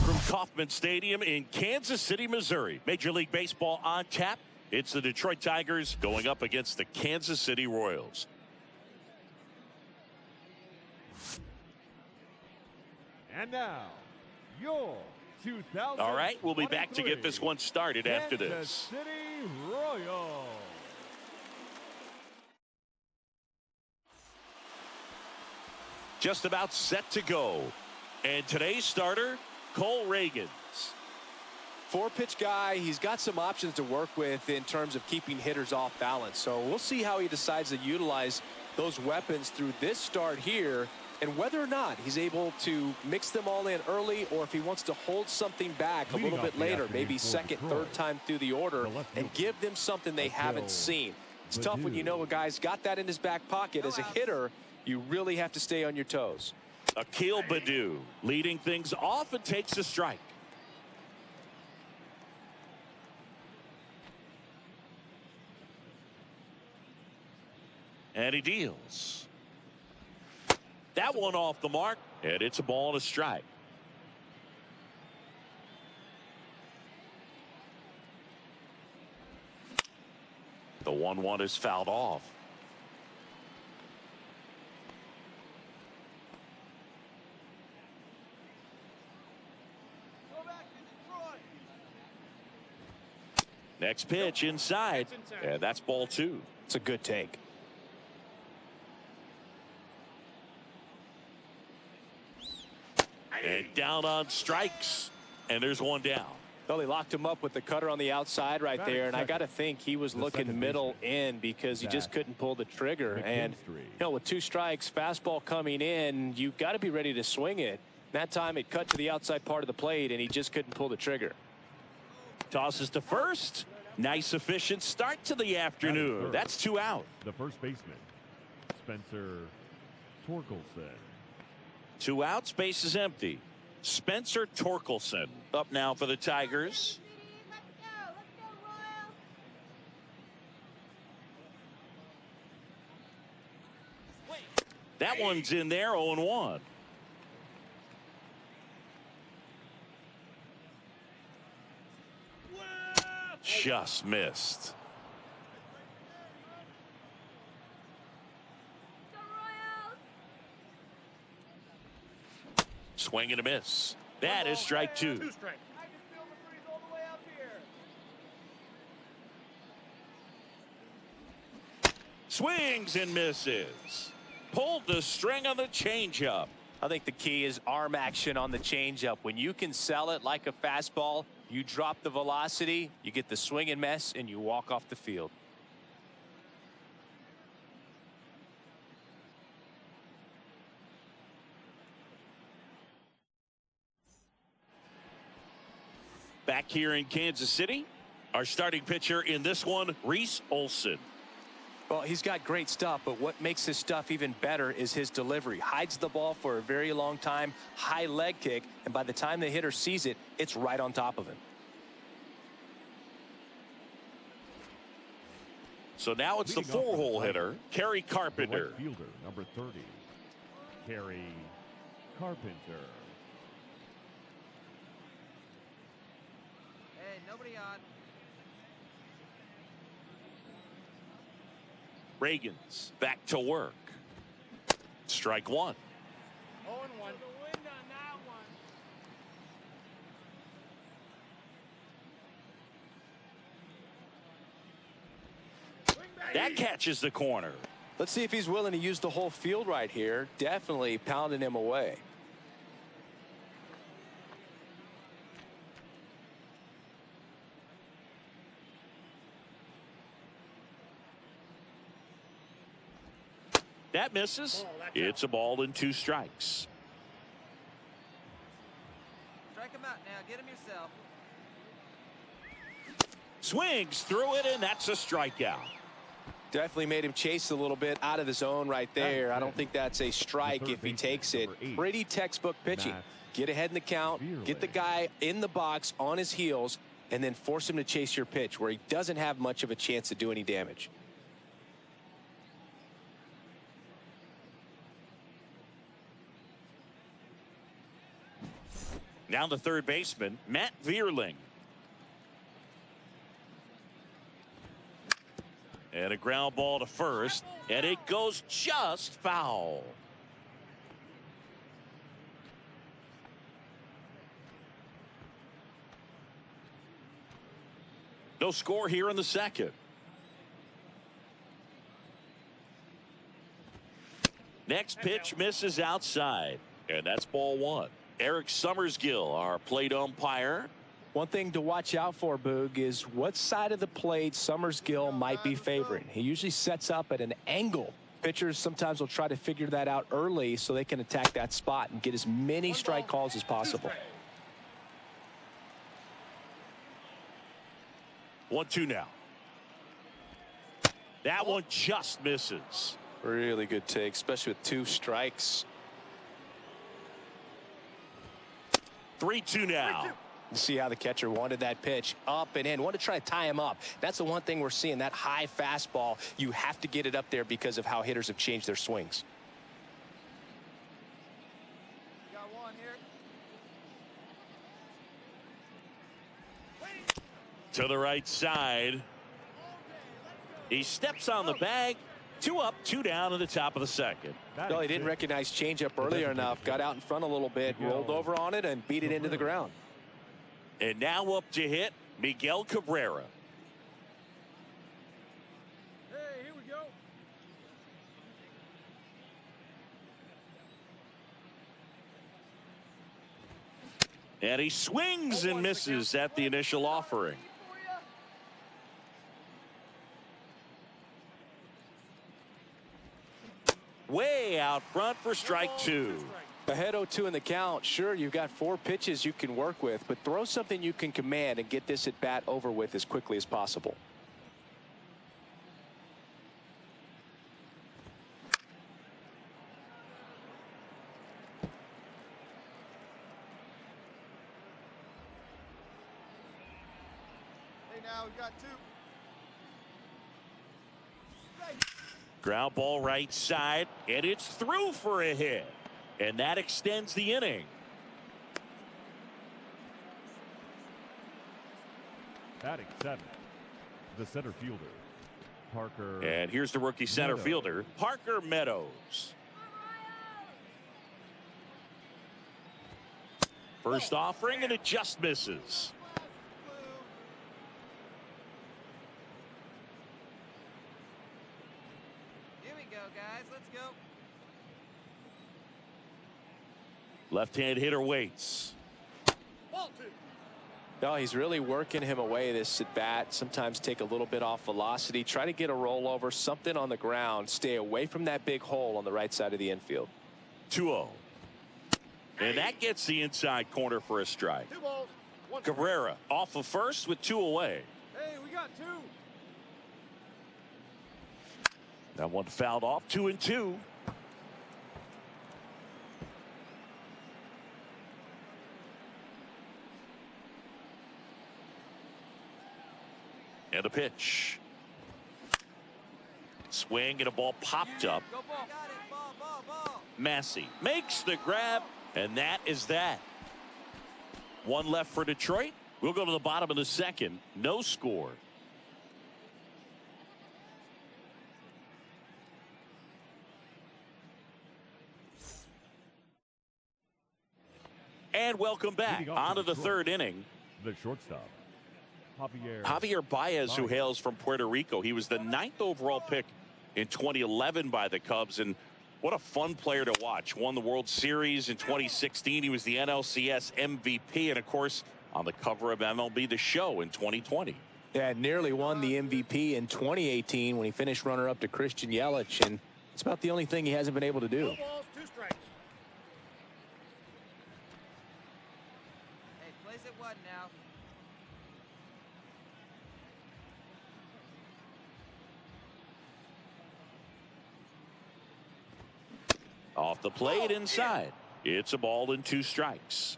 from Kauffman Stadium in Kansas City, Missouri. Major League Baseball on tap. It's the Detroit Tigers going up against the Kansas City Royals. And now, your 2023 All right, we'll be back to get this one started after this. Kansas City Royals. Just about set to go. And today's starter, Cole Ragans. Four-pitch guy. He's got some options to work with in terms of keeping hitters off balance. So we'll see how he decides to utilize those weapons through this start here, and whether or not he's able to mix them all in early, or if he wants to hold something back a little bit later, maybe second, third time through the order, and give them something they haven't seen. It's tough when you know a guy's got that in his back pocket. As a hitter, you really have to stay on your toes. Akil Baddoo leading things off and takes a strike. And he deals. That one off the mark, and it's a ball and a strike. The 1-1 is fouled off. Next pitch inside, and that's ball 2. It's a good take. And down on strikes, and there's one down. Well, they locked him up with the cutter on the outside right there, and I got to think he was looking middle in because he just couldn't pull the trigger. And, you know, with 2 strikes, fastball coming in, you got to be ready to swing it. That time it cut to the outside part of the plate, and he just couldn't pull the trigger. Tosses to first. Nice efficient start to the afternoon. That's 2 out. The first baseman, Spencer Torkelson. 2 outs, base is empty. Spencer Torkelson up now for the Tigers. Let's go, Royals. That one's in there, 0-1. Just missed. Swing and a miss. That is strike 2. I can feel the breeze all the way up here. Swings and misses. Pulled the string on the changeup. I think the key is arm action on the changeup. When you can sell it like a fastball, you drop the velocity, you get the swing and miss, and you walk off the field. Back here in Kansas City, our starting pitcher in this one, Reese Olson. Well, he's got great stuff, but what makes his stuff even better is his delivery. Hides the ball for a very long time, high leg kick, and by the time the hitter sees it, it's right on top of him. So now it's the 4-hole hitter, Kerry Carpenter. Right fielder, number 30, Kerry Carpenter. Hey, nobody on. Ragans back to work. Strike 1. 0-1. The wind on that one. That catches the corner. Let's see if he's willing to use the whole field right here. Definitely pounding him away. That misses. It's a ball and 2 strikes. Strike him out now. Get him yourself. Swings through it, and that's a strikeout. Definitely made him chase a little bit out of the zone right there. I don't think that's a strike if he takes it. Pretty textbook pitching. Get ahead in the count, get the guy in the box on his heels, and then force him to chase your pitch where he doesn't have much of a chance to do any damage. Now the third baseman, Matt Vierling. And a ground ball to first, and it goes just foul. No score here in the second. Next pitch misses outside, and that's ball one. Eric Summersgill, our plate umpire. One thing to watch out for, Boog, is what side of the plate Summersgill might be favoring. He usually sets up at an angle. Pitchers sometimes will try to figure that out early so they can attack that spot and get as many strike calls as possible. 1-2 now. That one just misses. Really good take, especially with 2 strikes. 3-2 now. See how the catcher wanted that pitch up and in. Want to try to tie him up. That's the one thing we're seeing, that high fastball. You have to get it up there because of how hitters have changed their swings. Got one here. To the right side. He steps on the bag. 2 up, 2 down at the top of the second. Well, he didn't recognize changeup earlier enough. Got out in front a little bit, rolled over on it, and beat it into the ground. And now up to hit, Miguel Cabrera. Hey, here we go. And he swings and misses at the initial offering. Way out front for strike 2. Ahead 0-2 in the count. Sure, you've got 4 pitches you can work with, but throw something you can command and get this at bat over with as quickly as possible. Hey, now we've got 2. Ground ball right side, and it's through for a hit. And that extends the inning. Batting 7th, the center fielder, Parker. And here's the rookie center fielder, Parker Meadows. First offering, and it just misses. Here we go, guys. Let's go. Left-hand hitter waits. No, he's really working him away this at bat. Sometimes take a little bit off velocity. Try to get a rollover, something on the ground. Stay away from that big hole on the right side of the infield. 2-0. And that gets the inside corner for a strike. 2 balls. 1 Cabrera off of first with 2 away. Hey, we got 2. That one fouled off. 2-2. And a pitch. Swing and a ball popped up. Go ball. Got it. Ball. Massey makes the grab, and that is that. 1 left for Detroit. We'll go to the bottom of the second. No score. And welcome back onto the third inning. The shortstop, Javier Baez, who hails from Puerto Rico. He was the 9th overall pick in 2011 by the Cubs, and what a fun player to watch. Won the World Series in 2016. He was the NLCS MVP, and of course on the cover of MLB The Show in 2020. Yeah, nearly won the MVP in 2018 when he finished runner-up to Christian Yelich, and it's about the only thing he hasn't been able to do. 2 balls, 2 strikes. Hey, place it 1 now. Off the plate inside. It's a ball and 2 strikes.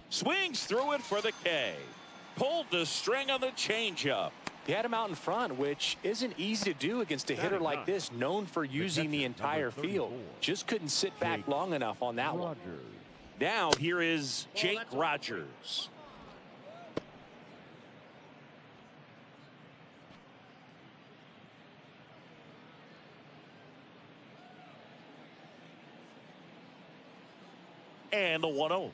Swings through it for the K. Pulled the string on the changeup. He had him out in front, which isn't easy to do against a hitter like this, known for using the entire field. Just couldn't sit back long enough on that one. Now here is Jake Rogers. And the 1-0.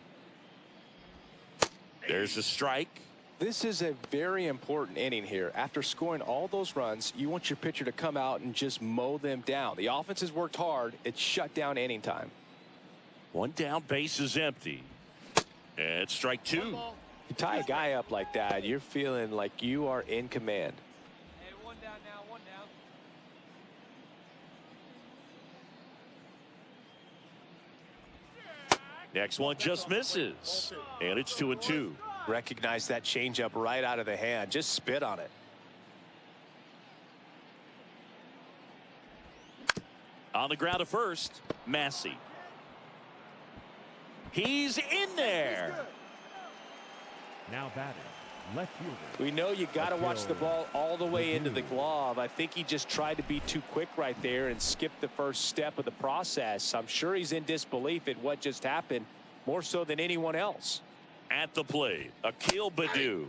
There's a strike. This is a very important inning here. After scoring all those runs, you want your pitcher to come out and just mow them down. The offense has worked hard. It's shut down inning time. One down, base is empty. And strike two. You tie a guy up like that, you're feeling like you are in command. Hey, one down now, one down. Next one just misses. And it's 2-2. Recognize that changeup right out of the hand. Just spit on it. On the ground at first, Massey. He's in there. Now batting, left fielder. We know you got to watch the ball all the way into the glove. I think he just tried to be too quick right there and skipped the first step of the process. I'm sure he's in disbelief at what just happened, more so than anyone else. At the plate, Akil Baddoo.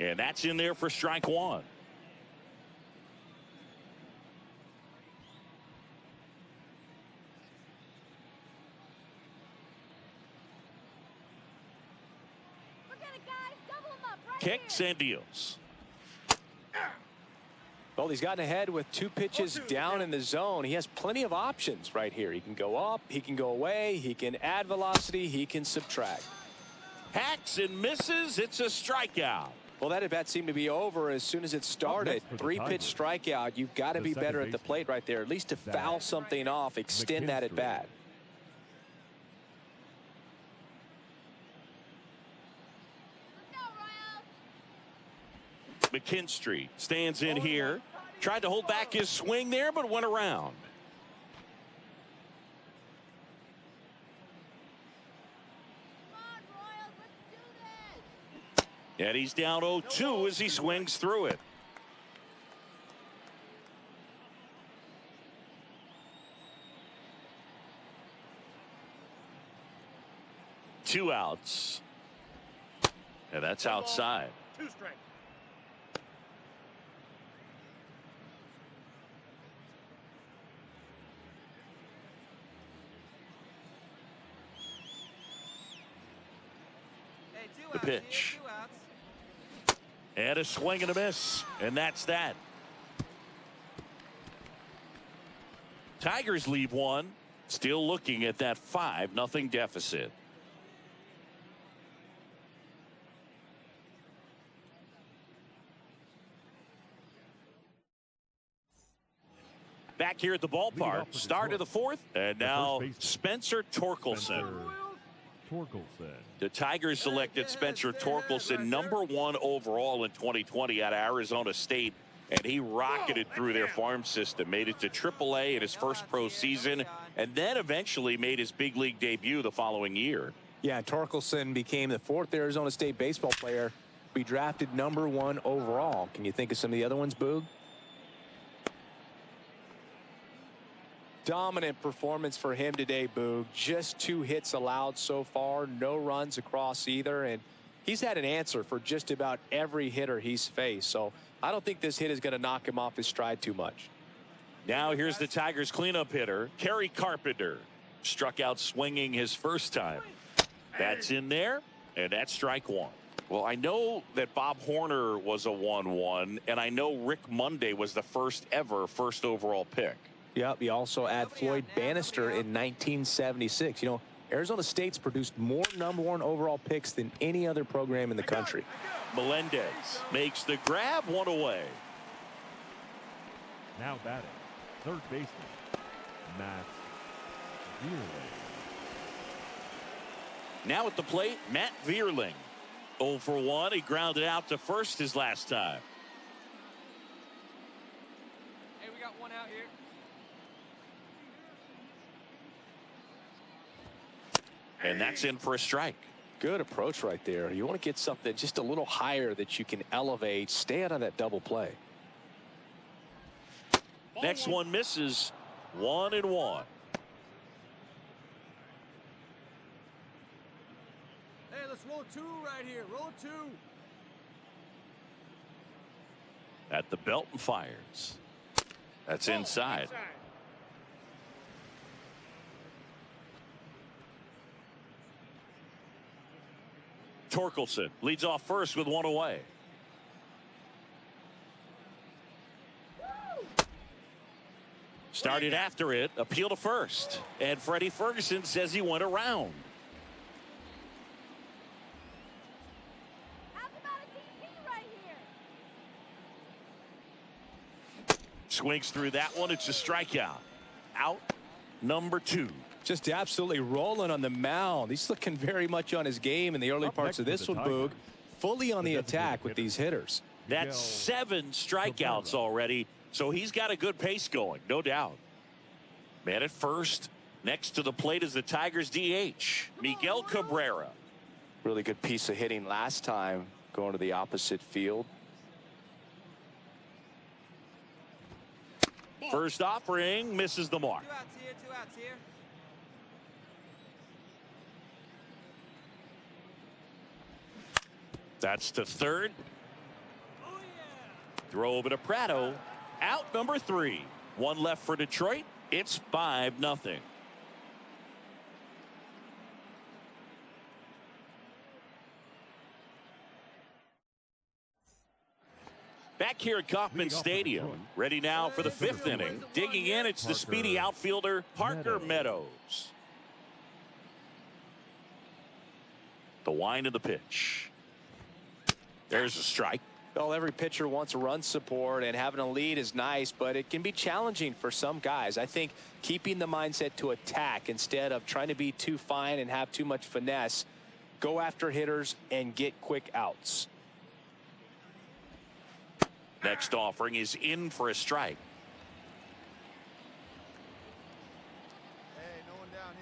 And that's in there for strike one. Kicks and deals. Well, he's gotten ahead with 2 pitches down in the zone. He has plenty of options right here. He can go up, he can go away, he can add velocity, he can subtract. Hacks and misses. It's a strikeout. Well, that at bat seemed to be over as soon as it started. 3-pitch strikeout. You've got to be better at the plate right there, at least to foul something off, extend that at bat. McKinstry stands in here. Tried to hold back his swing there, but went around. And he's down 0-2 as he swings through it. Two outs. And that's outside. 2 strikes. The pitch. And a swing and a miss. And that's that. Tigers leave one. Still looking at that 5-0 deficit. Back here at the ballpark. Start of the 4th. And now Spencer Torkelson. The Tigers selected Spencer Torkelson #1 overall in 2020 out of Arizona State, and he rocketed through their farm system, made it to AAA in his first pro season, and then eventually made his big league debut the following year. Yeah, Torkelson became the 4th Arizona State baseball player to be drafted #1 overall. Can you think of some of the other ones, Boog? Dominant performance for him today, Boog. Just 2 hits allowed so far, no runs across either, and he's had an answer for just about every hitter he's faced. So I don't think this hit is going to knock him off his stride too much. Now here's the Tigers cleanup hitter, Kerry Carpenter. Struck out swinging his first time. That's in there, and that's strike one. Well, I know that Bob Horner was a 1-1, and I know Rick Monday was the first overall pick. Yep, you also add Floyd Bannister in 1976. You know, Arizona State's produced more #1 overall picks than any other program in the country. Melendez makes the grab, 1 away. Now batting, third baseman, Matt Vierling. Now at the plate, Matt Vierling. 0 for 1. He grounded out to first his last time. Hey, we got one out here. And that's in for a strike. Good approach right there. You want to get something just a little higher that you can elevate. Stay out of that double play. Next one misses. 1-1. Hey, let's roll two right here. Roll two. At the belt and fires. That's inside. Torkelson leads off first with one away. Started after it, appeal to first, and Freddie Ferguson says he went around. How about a DP right here? Swings through that one. It's a strikeout. Out number 2. Just absolutely rolling on the mound. He's looking very much on his game in the early parts of this one, Boog. Fully on the attack with these hitters. That's 7 strikeouts already, so he's got a good pace going, no doubt. Man at first. Next to the plate is the Tigers DH, Miguel Cabrera. Really good piece of hitting last time, going to the opposite field. First offering misses the mark. 2 outs here, 2 outs here. That's to third. Oh, yeah. Throw over to Prado. Out number 3. One left for Detroit. It's 5-0. Back here at Kauffman Stadium, ready now for the 5th inning. Digging in, it's the speedy outfielder, Parker Meadows. The wind of the pitch. There's a strike. Well, every pitcher wants run support, and having a lead is nice, but it can be challenging for some guys. I think keeping the mindset to attack instead of trying to be too fine and have too much finesse, go after hitters and get quick outs. Next offering is in for a strike. Hey, no one down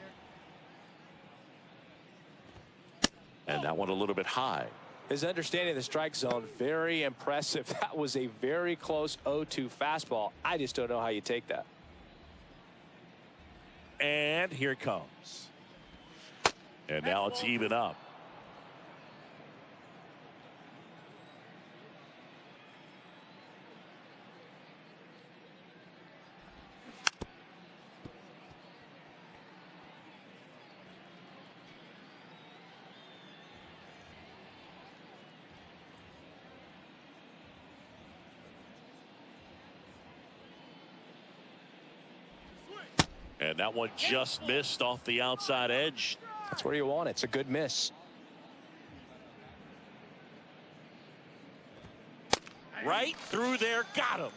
here. And that one a little bit high. His understanding of the strike zone, very impressive. That was a very close 0-2 fastball. I just don't know how you take that. And here it comes. And now it's even up. And that one just missed off the outside edge. That's where you want it. It's a good miss. Right through there, got him.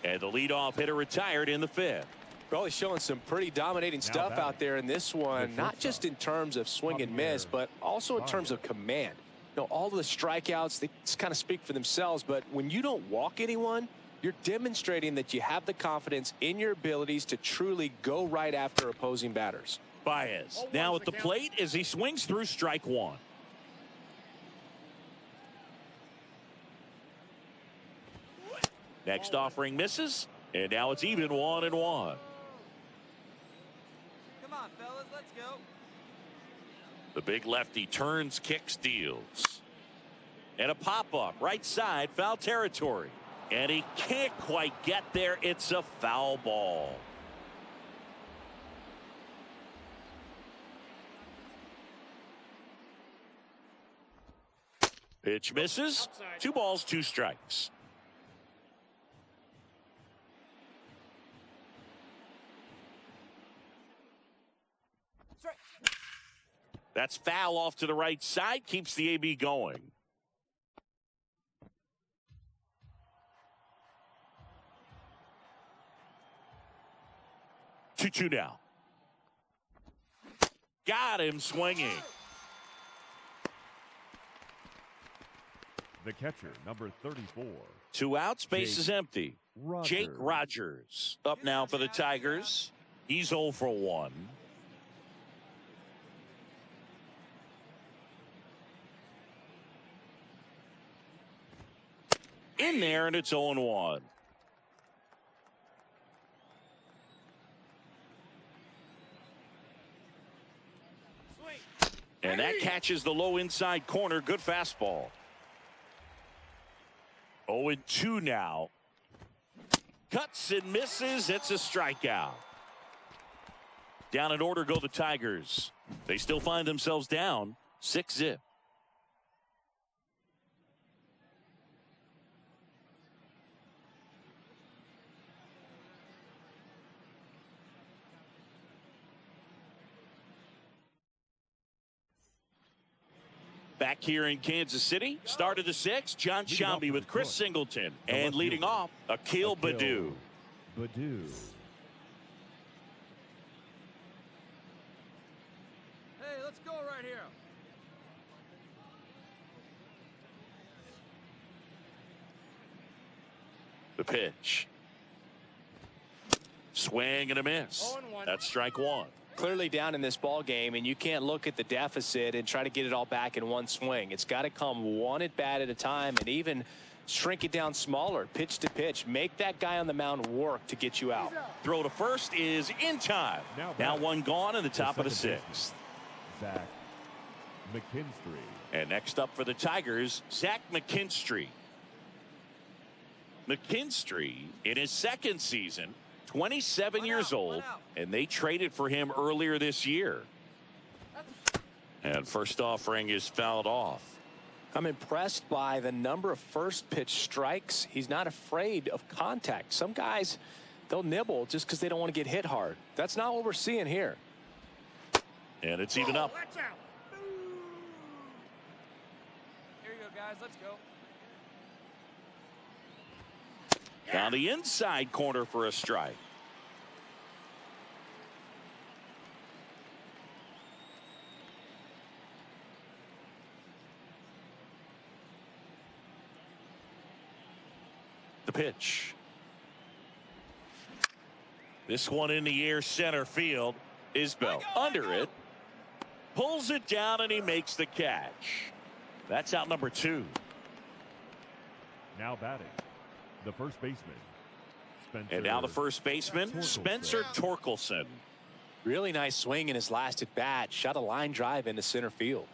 And the leadoff hitter retired in the 5th. Well, he's showing some pretty dominating stuff out there in this one, not just in terms of swing and miss, but also in terms of command. You know, all of the strikeouts, they just kind of speak for themselves, but when you don't walk anyone, you're demonstrating that you have the confidence in your abilities to truly go right after opposing batters. Baez now at the plate as he swings through strike 1. Next offering misses, and now it's even 1-1. Come on, fellas, let's go. The big lefty turns, kicks, deals. And a pop-up right side, foul territory. And he can't quite get there. It's a foul ball. Pitch misses. 2 balls, 2 strikes. That's foul off to the right side. Keeps the AB going. Two now. Got him swinging. The catcher, number 34. 2 outs, base is empty. Rogers. Jake Rogers up now for the Tigers. He's 0 for 1. in there, and it's 0-1. And that catches the low inside corner. Good fastball. 0-2 now. Cuts and misses. It's a strikeout. Down in order go the Tigers. They still find themselves down 6-0. Back here in Kansas City, start of the sixth, John Shambi with Chris Singleton. And leading off, Akil Baddoo. Hey, let's go right here. The pitch. Swing and a miss. That's strike one. Clearly down in this ball game, and you can't look at the deficit and try to get it all back in one swing. It's got to come one at bat at a time, and even shrink it down smaller, pitch to pitch. Make that guy on the mound work to get you out. Throw to first is in time. Now one gone in the top of the sixth. Zach McKinstry. And next up for the Tigers, Zach McKinstry. McKinstry in his second season, 27 years old, and they traded for him earlier this year. And first offering is fouled off. I'm impressed by the number of first pitch strikes. He's not afraid of contact. Some guys, they'll nibble just because they don't want to get hit hard. That's not what we're seeing here. And it's even up. Here you go, guys. Let's go. Down the inside corner for a strike. The pitch. This one in the air, center field. Isbell under it. Pulls it down, and he makes the catch. That's out number 2. Now batting, the first baseman, Spencer. And now the first baseman, Spencer Torkelson. Really nice swing in his last at bat. Shot a line drive into center field.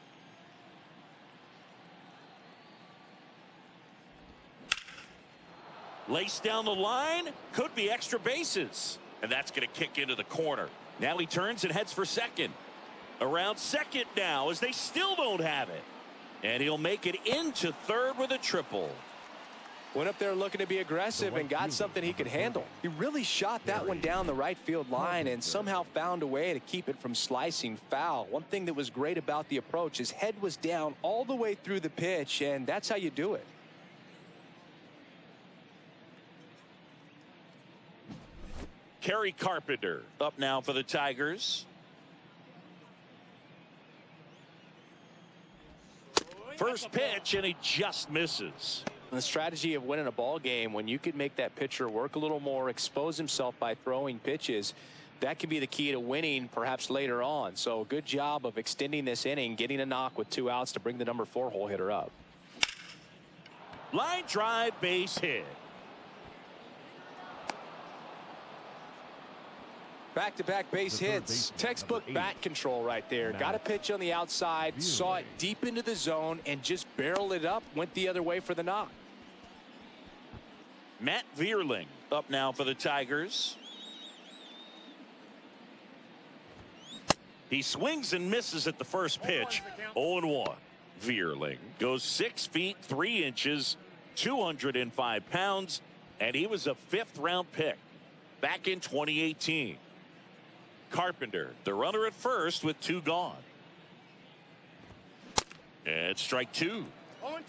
Laced down the line, could be extra bases. And that's going to kick into the corner. Now he turns and heads for second. Around second now as they still don't have it. And he'll make it into third with a triple. Went up there looking to be aggressive and got something he could handle. He really shot that one down the right field line and somehow found a way to keep it from slicing foul. One thing that was great about the approach, his head was down all the way through the pitch, and that's how you do it. Kerry Carpenter up now for the Tigers. First pitch, and he just misses. The strategy of winning a ball game, when you could make that pitcher work a little more, expose himself by throwing pitches, that could be the key to winning perhaps later on. So good job of extending this inning, getting a knock with 2 outs to bring the number 4 hole hitter up. Line drive, base hit. Back-to-back base hits. Textbook bat control right there. Got a pitch on the outside, saw it deep into the zone, and just barreled it up, went the other way for the knock. Matt Vierling up now for the Tigers. He swings and misses at the first pitch. 0-1. Vierling goes 6 feet 3 inches, 205 pounds, and he was a 5th-round pick back in 2018. Carpenter, the runner at first with 2 gone. And strike 2. 0-2.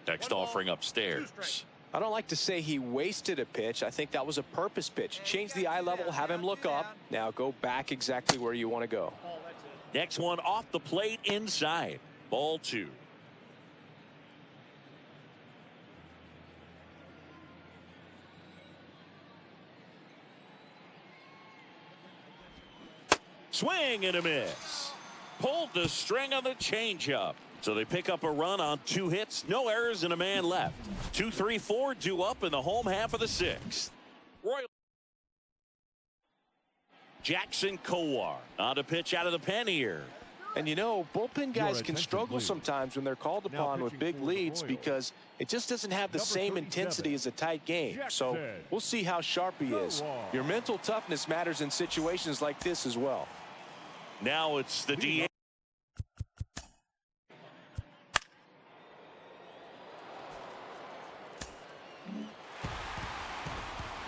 Next offering upstairs. I don't like to say he wasted a pitch. I think that was a purpose pitch. Change the eye level, have him look up. Now go back exactly where you want to go. Next one off the plate inside. Ball 2. Swing and a miss. Pulled the string on the changeup. So they pick up a run on 2 hits, no errors, and a man left. 2-3-4 due up in the home half of the 6th. Royal Jackson Kowar on to pitch out of the pen here. And you know, bullpen guys can struggle sometimes when they're called upon with big leads because it just doesn't have the same intensity as a tight game. So we'll see how sharp he is. Your mental toughness matters in situations like this as well. Now it's the DH.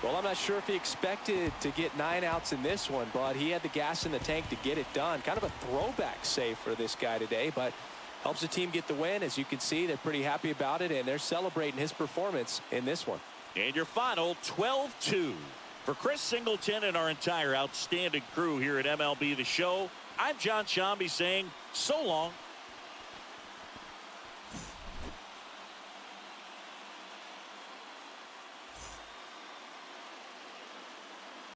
Well, I'm not sure if he expected to get 9 outs in this one, but he had the gas in the tank to get it done. Kind of a throwback save for this guy today, but helps the team get the win. As you can see, they're pretty happy about it, and they're celebrating his performance in this one. And your final 12-2. For Chris Singleton and our entire outstanding crew here at MLB The Show, I'm John Shambi saying so long